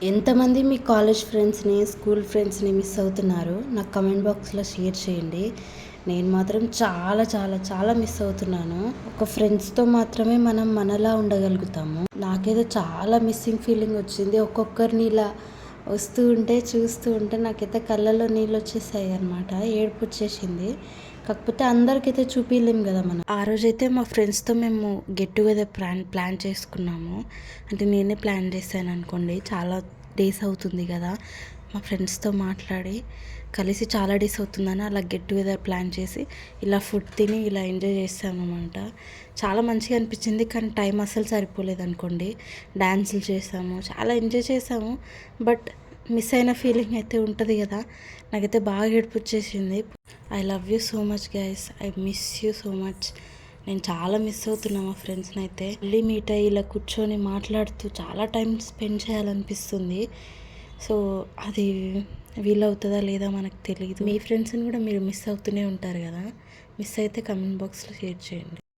ఎంతమంది మీ కాలేజ్ ఫ్రెండ్స్ని, స్కూల్ ఫ్రెండ్స్ని మిస్ అవుతున్నారు? నాకు కమెంట్ బాక్స్లో షేర్ చేయండి. నేను మాత్రం చాలా చాలా చాలా మిస్ అవుతున్నాను. ఒక ఫ్రెండ్స్తో మాత్రమే మనం మనలా ఉండగలుగుతాము. నాకేదో చాలా మిస్సింగ్ ఫీలింగ్ వచ్చింది. ఒక్కొక్కరిని ఇలా వస్తూ ఉంటే చూస్తూ ఉంటే నాకైతే కళ్ళల్లో నీళ్ళు వచ్చేసాయి అనమాట. ఏడుపు వచ్చేసింది. కాకపోతే అందరికైతే చూపించలేం కదా మనం. ఆ రోజైతే మా ఫ్రెండ్స్తో మేము గెట్ టుగెదర్ ప్లాన్ చేసుకున్నాము. అంటే నేనే ప్లాన్ చేశాను అనుకోండి. చాలా డేస్ అవుతుంది కదా మా ఫ్రెండ్స్తో మాట్లాడి కలిసి చాలా డేస్ అవుతుందని అలా గెట్ టుగెదర్ ప్లాన్ చేసి ఇలా ఫుడ్ తిని ఇలా ఎంజాయ్ చేసామన్నమాట. చాలా మంచిగా అనిపించింది. కానీ టైం అస్సలు సరిపోలేదు అనుకోండి. డ్యాన్సులు చేసాము, చాలా ఎంజాయ్ చేసాము. బట్ మిస్ అయిన ఫీలింగ్ అయితే ఉంటుంది కదా. నాకైతే బాగా ఏడుపు వచ్చేసింది. I love you so much guys. I miss you so much. నేను చాలా మిస్ అవుతున్నా మా ఫ్రెండ్స్ని అయితే. మళ్ళీ మీట్ అయ్యి ఇలా కూర్చొని మాట్లాడుతూ చాలా టైం స్పెండ్ చేయాలనిపిస్తుంది. సో అది వీలవుతుందా లేదా మనకు తెలియదు. మీ ఫ్రెండ్స్ని కూడా మీరు మిస్ అవుతూనే ఉంటారు కదా. మిస్ అయితే కమెంట్ బాక్స్లో షేర్ చేయండి.